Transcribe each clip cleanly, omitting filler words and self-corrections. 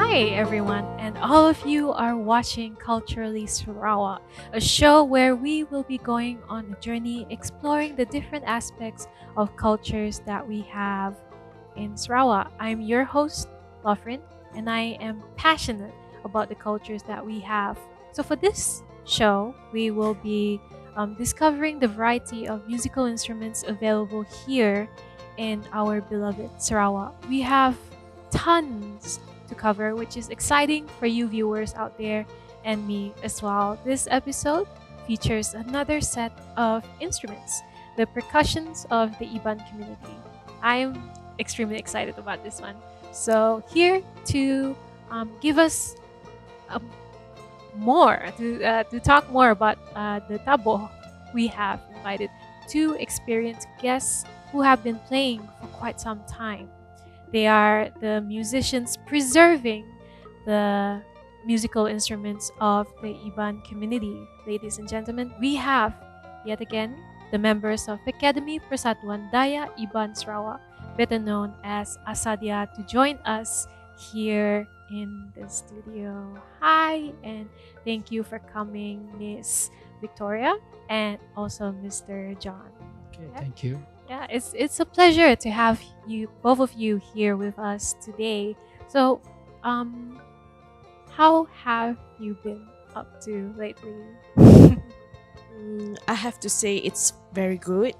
Hi, everyone, and all of you are watching Culturally Sarawak, a show where we will be going on a journey exploring the different aspects of cultures that we have in Sarawak. I'm your host, Lofrin, and I am passionate about the cultures that we have. So, for this show, we will be discovering the variety of musical instruments available here in our beloved Sarawak. We have tons to cover, which is exciting for you viewers out there and me as well. This episode features another set of instruments, the percussions of the Iban community. I'm extremely excited about this one. So, here to give us um, to talk more about the Taboh, we have invited two experienced guests who have been playing for quite some time. They are the musicians preserving the musical instruments of the Iban community. Ladies and gentlemen, we have yet again the members of Academy Persatuan Daya Iban Sarawak, better known as Asadia, to join us here in the studio. Hi, and thank you for coming, Miss Victoria, and also Mr. John. Okay, Yeah. thank you. Yeah, it's a pleasure to have you both of you here with us today. So, how have you been up to lately? I have to say it's very good.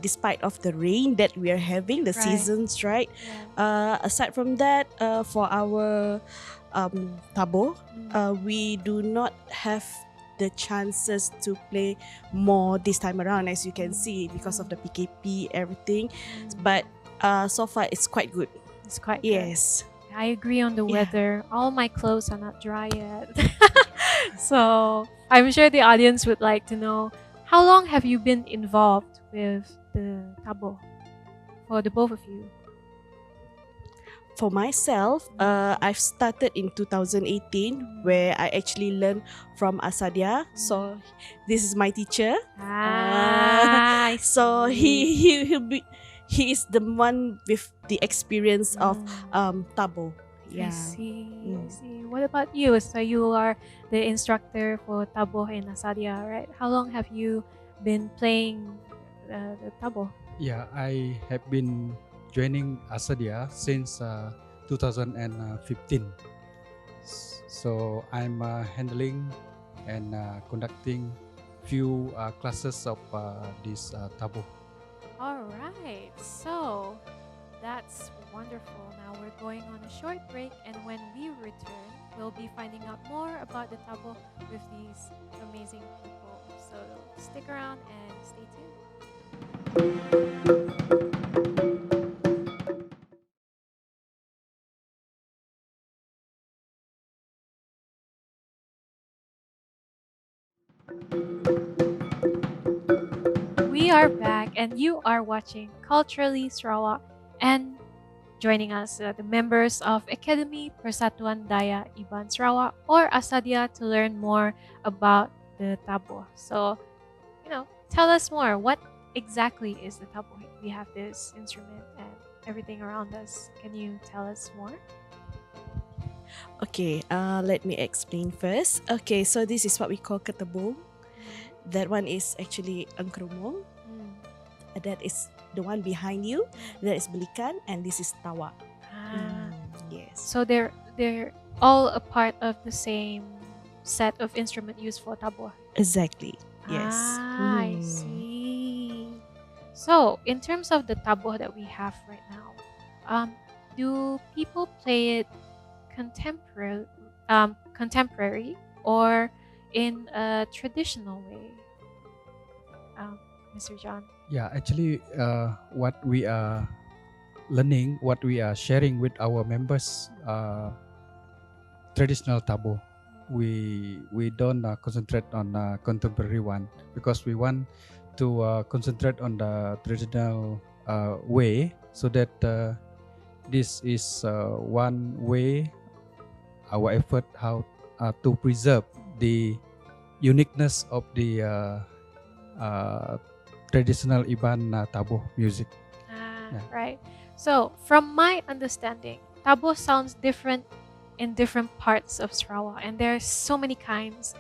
Despite of the rain that we are having, the Right. seasons, right? Yeah. Aside from that, for our Taboh, Mm. we do not have the chances to play more this time around, as you can see, because of the PKP, everything. But so far, it's quite good. It's quite good. Yes. I agree on the Yeah. weather. All my clothes are not dry yet. So I'm sure the audience would like to know, how long have you been involved with the Taboh for the both of you? For myself, I've started in 2018 where I actually learned from Asadia. So this is my teacher. I So see. he is the one with the experience of Taboh. I Yeah. see. I Mm. see. What about you? So you are the instructor for Taboh in Asadia, right? How long have you been playing the Taboh? Yeah, I have been joining Asadia since 2015. So I'm handling and conducting few classes of this Taboh. All right. So that's wonderful. Now we're going on a short break, and when we return, we'll be finding out more about the Taboh with these amazing people. So stick around and stay tuned. We are back, and you are watching Culturally Sarawak. And joining us, the members of Academy Persatuan Daya Iban Sarawak, or Asadia, to learn more about the Taboh. So, tell us more. What exactly is the Taboh? We have this instrument and everything around us. Can you tell us more? Okay, let me explain first. Okay, so this is what we call ketebong. That one is actually angkrumong. That is the one behind you. That is belikan, and this is tawa. Yes. So they're all a part of the same set of instrument used for Taboh. Exactly. Yes. I see. So, in terms of the Taboh that we have right now, do people play it contemporary or in a traditional way? Mr. John. Yeah, actually, what we are learning, what we are sharing with our members, traditional Taboh. We don't concentrate on contemporary one because we want to concentrate on the traditional way, so that this is one way, our effort how to preserve the uniqueness of the traditional Iban Taboh music. Right. So, from my understanding, Taboh sounds different in different parts of Sarawak, and there are so many kinds.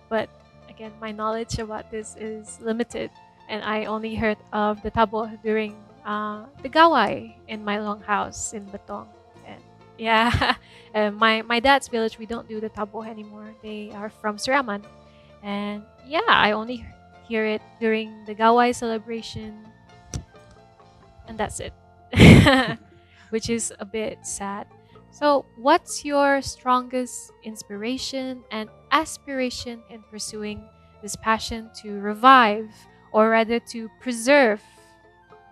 But again, my knowledge about this is limited, and I only heard of the Taboh during the Gawai in my longhouse in Batong. And yeah, my dad's village, we don't do the Taboh anymore. They are from Suraman, and yeah, I only hear it during the Gawai celebration, and that's it. Which is a bit sad. So, what's your strongest inspiration and aspiration in pursuing this passion to revive, or rather to preserve,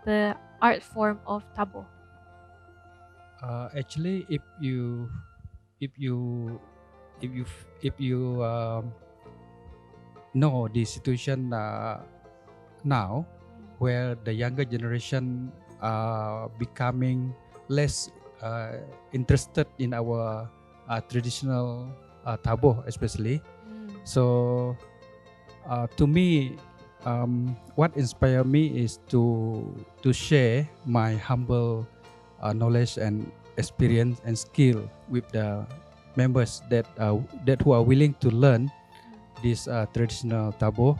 the art form of Taboh? Actually, if you if you know the situation now, where the younger generation are becoming less interested in our traditional Taboh, especially. So to me, what inspired me is to share my humble knowledge and experience and skill with the members that who are willing to learn this traditional Taboh.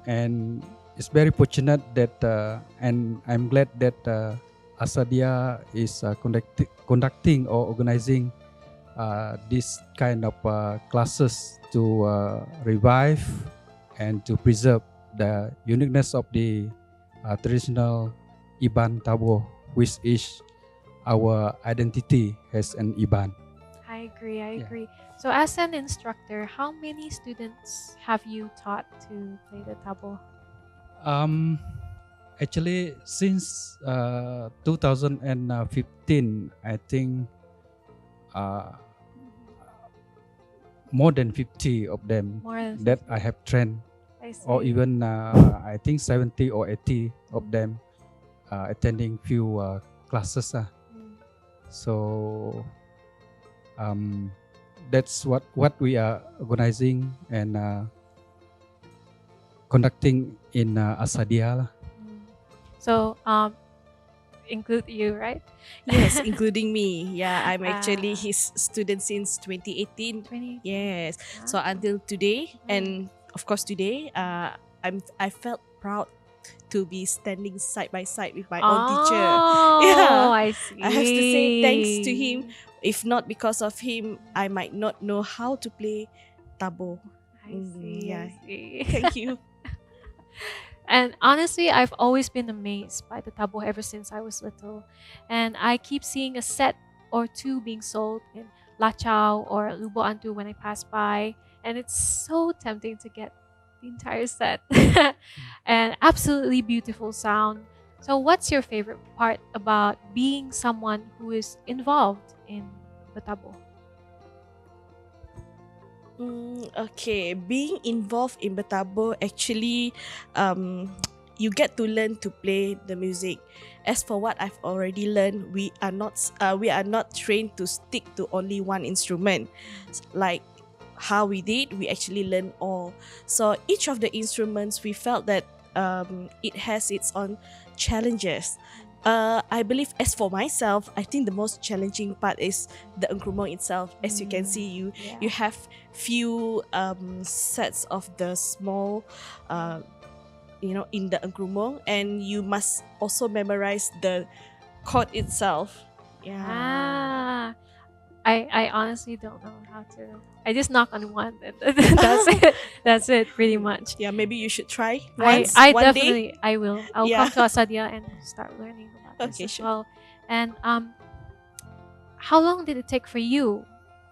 And it's very fortunate that and I'm glad that Asadia is conducting or organizing this kind of classes to revive and to preserve the uniqueness of the traditional Iban Taboh, which is our identity as an Iban. I agree. I Yeah. agree. So, as an instructor, how many students have you taught to play the Taboh? Actually, since 2015, I think uh, more than 50 of them More than that 50. I have trained, I see. or even I think 70 or 80 of them attending few classes. Mm. So that's what we are organizing and conducting in Asadia. Mm. So, include you, right? Yes, including me. Yeah, I'm actually Ah. his student since 2018. 20. Yes. So Ah. until today, and of course today, I felt proud to be standing side by side with my own teacher. Oh, Yeah. I see. I have to say thanks to him. If not because of him, I might not know how to play Taboh. I see. Yeah. I see. Thank you. And honestly, I've always been amazed by the Taboh ever since I was little. And I keep seeing a set or two being sold in Lachao or Lubo Antu when I pass by. And it's so tempting to get the entire set. And absolutely beautiful sound. So, what's your favorite part about being someone who is involved in the Taboh? Okay, being involved in Betabo actually, you get to learn to play the music. As for what I've already learned, we are not trained to stick to only one instrument. Like how we did, we actually learned all. So each of the instruments, we felt that it has its own challenges. I believe as for myself, I think the most challenging part is the engkrumong itself. As you can see, you have few sets of the small in the engkrumong, and you must also memorize the chord itself. Yeah. I honestly don't know how to. I just knock on one. And that's it. That's it, pretty much. Yeah, maybe you should try I once I one day. definitely I will. I'll Yeah. come to Asadia and start learning about this Okay, as sure. well. And how long did it take for you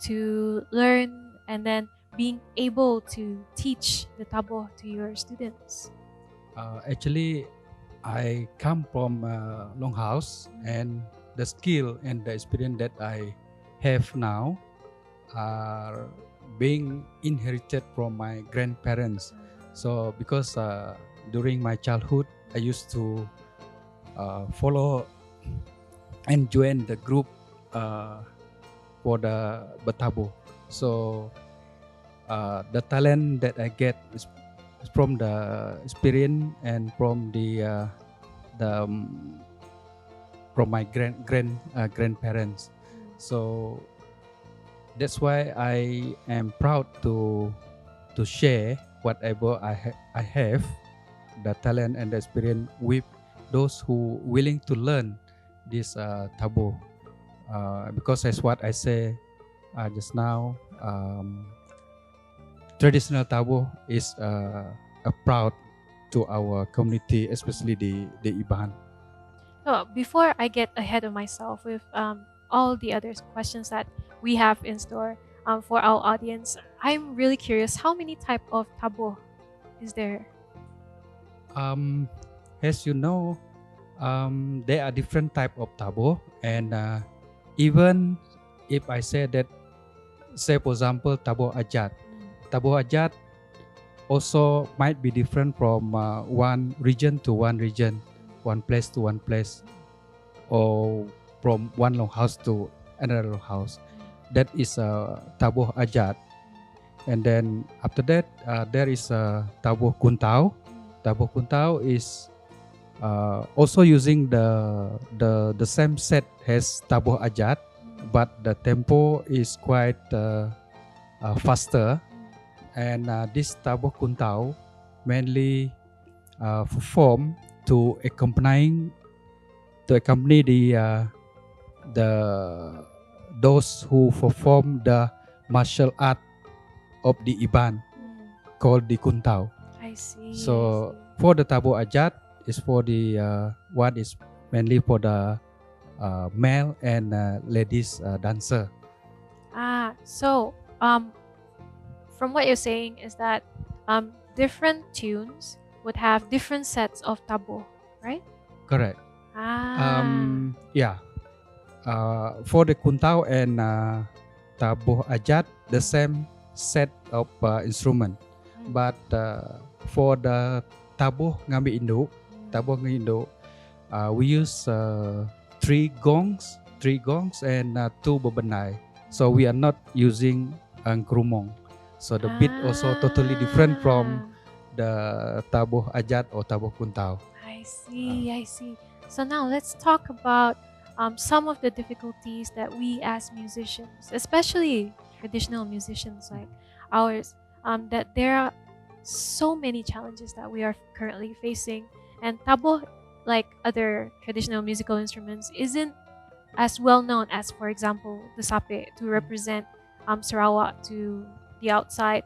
to learn and then being able to teach the Taboh to your students? Actually, I come from a long house, and the skill and the experience that I have now are being inherited from my grandparents. So because during my childhood, I used to follow and join the group for the Batabo. So the talent that I get is from the experience and from the from my grandparents. So That's why I am proud to share whatever I have, the talent and the experience with those who willing to learn this Taboh. Because as what I say just now, traditional Taboh is a proud to our community, especially the Iban. So before I get ahead of myself with all the other questions that we have in store for our audience, I'm really curious. How many type of tabo is there? Um, as you know, there are different type of Taboh, and even if I say that, say for example, Taboh Ajat. Taboh Ajat also might be different from one region to one region, one place to one place, or from one longhouse to another longhouse. That is Taboh Ajat. And then after that, there is Taboh Kuntau. Taboh Kuntau is also using the same set as Taboh Ajat, but the tempo is quite faster. And this Taboh Kuntau mainly perform to accompany the those who perform the martial art of the Iban called the Kuntau. I see. So for the Taboh Ajat is for the one is mainly for the male and ladies dancer. So from what you're saying is that different tunes would have different sets of tabo, right? Correct. Ah. Yeah. For the Kuntau and Taboh Ajat, the same set of instrument. But for the Taboh Ngambi Indo, we use three gongs and two bebenai. So we are not using krumong. So the beat also totally different from the Taboh Ajat or Taboh Kuntau. I see. So now let's talk about some of the difficulties that we as musicians, especially traditional musicians like ours, that there are so many challenges that we are currently facing. And tabo, like other traditional musical instruments, isn't as well known as, for example, the sape to represent Sarawak to the outside.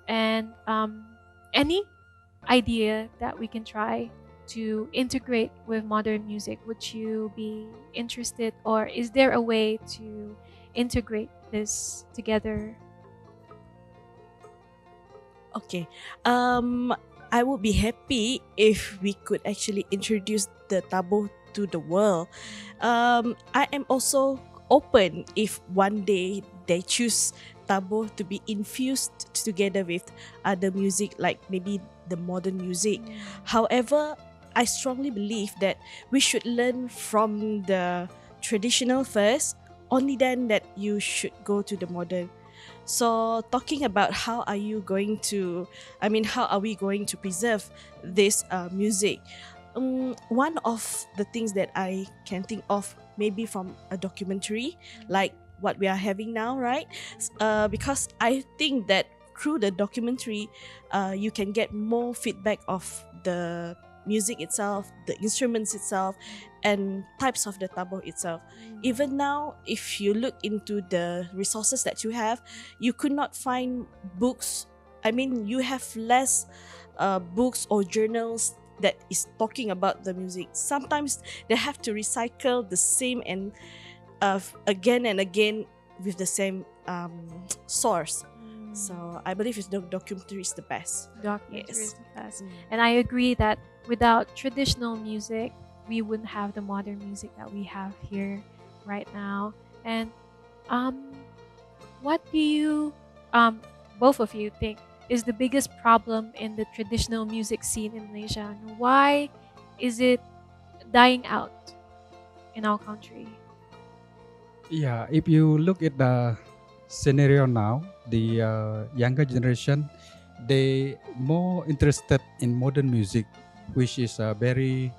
And any idea that we can try to integrate with modern music, would you be interested, or is there a way to integrate this together? Okay. I would be happy if we could actually introduce the Taboh to the world. I am also open if one day they choose Taboh to be infused together with other music, like maybe the modern music. However, I strongly believe that we should learn from the traditional first, only then that you should go to the modern. So talking about how are we going to preserve this music? One of the things that I can think of, maybe from a documentary like what we are having now, right? Because I think that through the documentary, you can get more feedback of the music itself, the instruments itself, and types of the taboh itself. Even now, if you look into the resources that you have, you could not find books. I mean, you have less books or journals that is talking about the music. Sometimes they have to recycle the same and again and again with the same source. So I believe the documentary is the best. Documentary is the best. And I agree that without traditional music, we wouldn't have the modern music that we have here right now. And what do you, both of you, think is the biggest problem in the traditional music scene in Malaysia? And why is it dying out in our country? Yeah, if you look at the scenario now, the younger generation, they more interested in modern music, which is very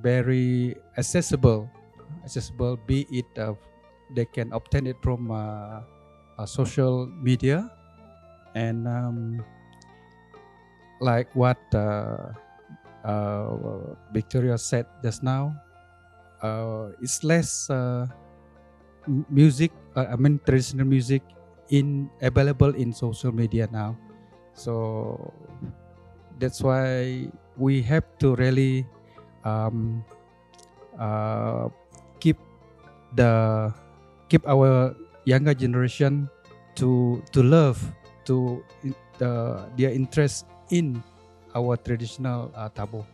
very accessible, be it they can obtain it from social media, and like what Victoria said just now, it's less music. I mean traditional music in available in social media now. So that's why we have to really um, uh, keep our younger generation to love their interest in our traditional taboh.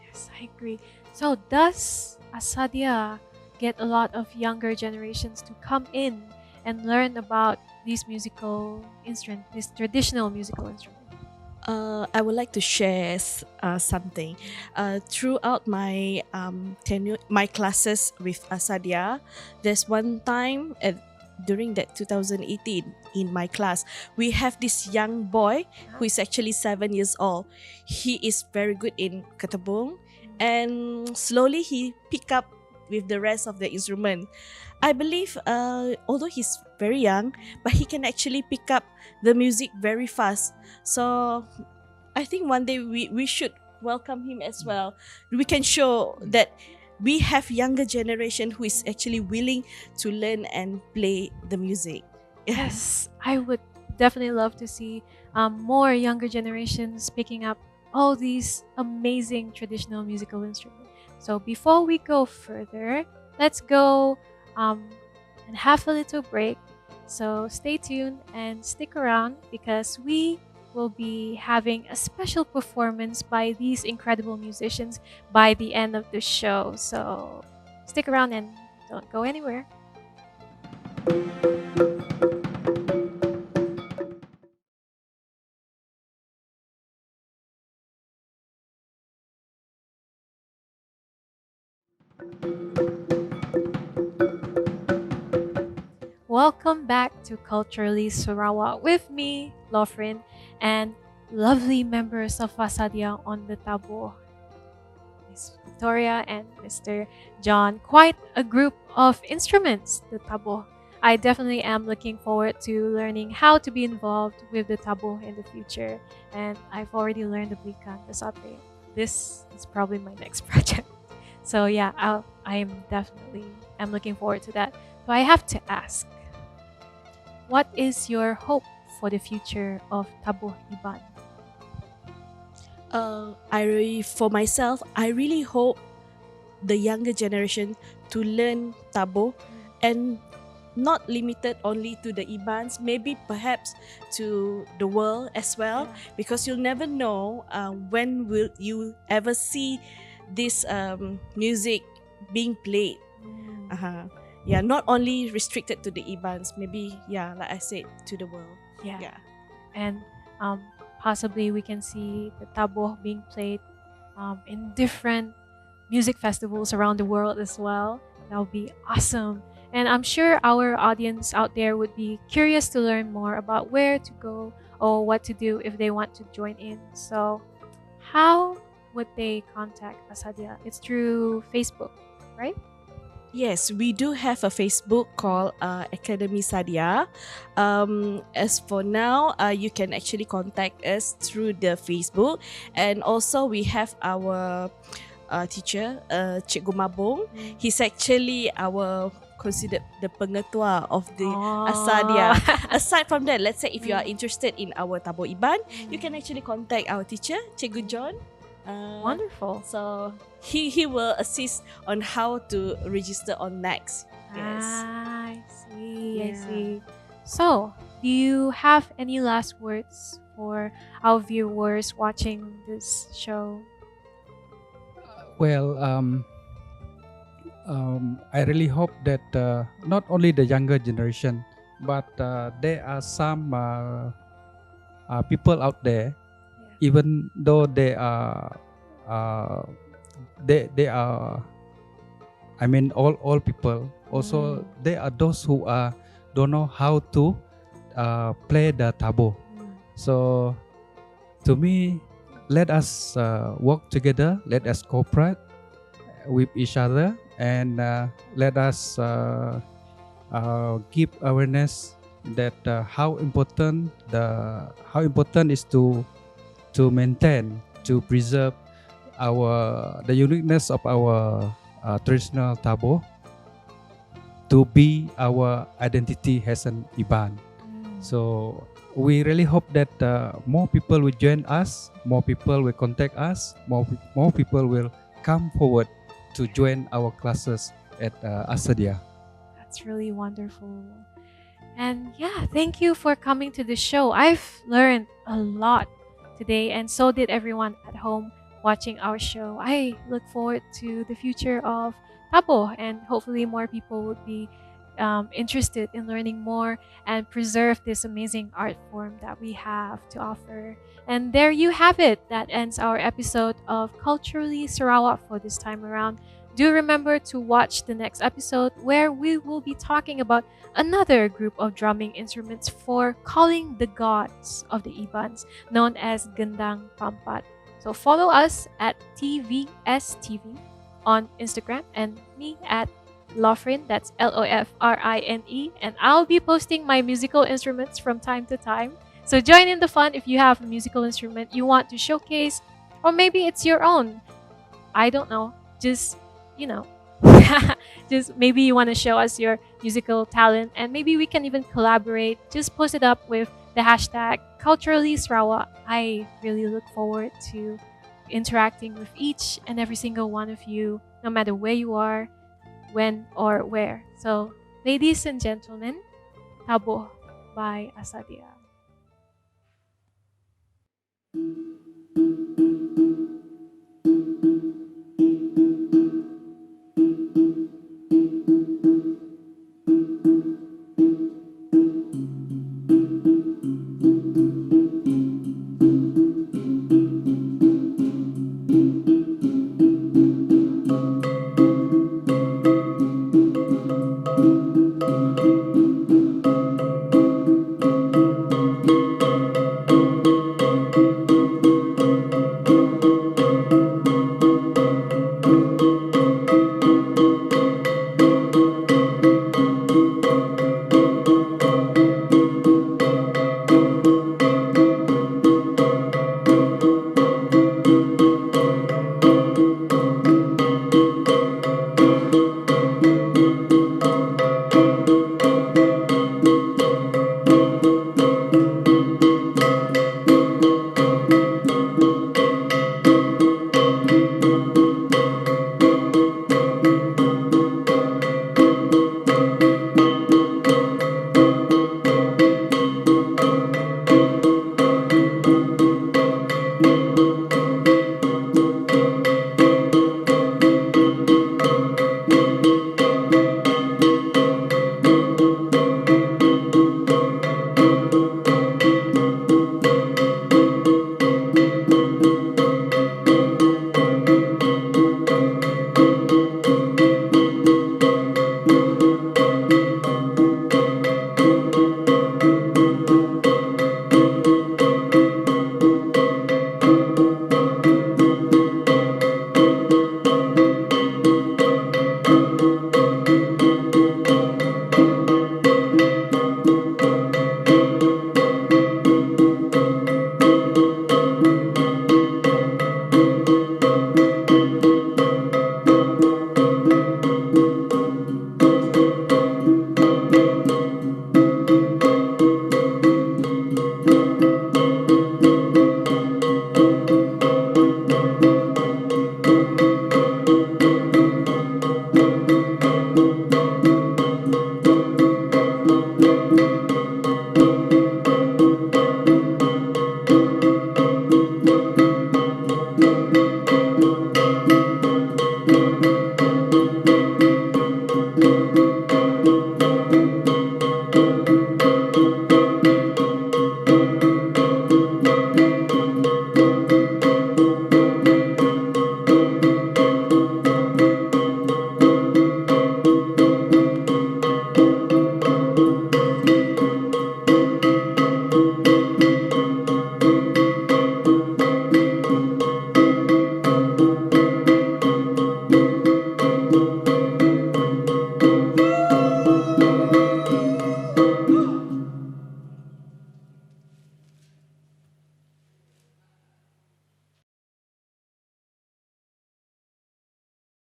Yes, I agree. So does Asadia get a lot of younger generations to come in and learn about these musical instrument, this traditional musical instrument? I would like to share something. Throughout my tenure, my classes with Asadia, there's one time during that 2018 in my class, we have this young boy who is actually 7 years old. He is very good in katabung, and slowly he pick up with the rest of the instrument. I believe, although he's very young, but he can actually pick up the music very fast. So I think one day we should welcome him as well. We can show that we have younger generation who is actually willing to learn and play the music. Yes, I would definitely love to see more younger generations picking up all these amazing traditional musical instruments. So before we go further, let's go and have a little break. So stay tuned and stick around because we will be having a special performance by these incredible musicians by the end of the show. So stick around and don't go anywhere. Welcome back to Culturally Sarawak with me, Lofrin, and lovely members of Fasadia on the Taboh, Miss Victoria and Mr. John. Quite a group of instruments, the Taboh. I definitely am looking forward to learning how to be involved with the Taboh in the future. And I've already learned the Belikan, the Sape. This is probably my next project. So yeah, I'm looking forward to that. So I have to ask, what is your hope for the future of Taboh Iban? For myself, I really hope the younger generation to learn Taboh and not limited only to the Ibans, maybe perhaps to the world as well, because you'll never know when will you ever see this music being played. Yeah, not only restricted to the Ibans, maybe, like I said, to the world. Yeah. And possibly we can see the Taboh being played in different music festivals around the world as well. That would be awesome. And I'm sure our audience out there would be curious to learn more about where to go or what to do if they want to join in. So how would they contact Asadia? It's through Facebook, right? Yes, we do have a Facebook called Academy Sadia. As for now, you can actually contact us through the Facebook, and also we have our teacher, Cikgu Mabung. He's actually our considered the pengetua of the Asadia. Aside from that, let's say if you are interested in our Taboh Iban, you can actually contact our teacher, Cikgu John. Wonderful. So he will assist on how to register on next. Yes. I see. So, do you have any last words for our viewers watching this show? Well, I really hope that not only the younger generation, but there are some people out there, even though they are I mean all people. Also, there are those who don't know how to play the taboh. So, to me, let us work together. Let us cooperate with each other, and let us give awareness that how important is to maintain, to preserve the uniqueness of our traditional Taboh, to be our identity as an Iban. So we really hope that more people will join us, more people will contact us, more people will come forward to join our classes at Asadia. That's really wonderful. And yeah, thank you for coming to the show. I've learned a lot today, and so did everyone at home watching our show. I look forward to the future of Taboh, and hopefully, more people would be interested in learning more and preserve this amazing art form that we have to offer. And there you have it. That ends our episode of Culturally Sarawak for this time around. Do remember to watch the next episode where we will be talking about another group of drumming instruments for calling the gods of the Ibans, known as Gendang Pampat. So follow us at TVSTV on Instagram and me at Lofrin, that's Lofrine, and I'll be posting my musical instruments from time to time. So join in the fun if you have a musical instrument you want to showcase, or maybe it's your own. I don't know. Just, you know, just maybe you want to show us your musical talent, and maybe we can even collaborate. Just post it up with the hashtag Culturally Sarawak. I really look forward to interacting with each and every single one of you, no matter where you are, when or where. So, ladies and gentlemen, Taboh by Asadia.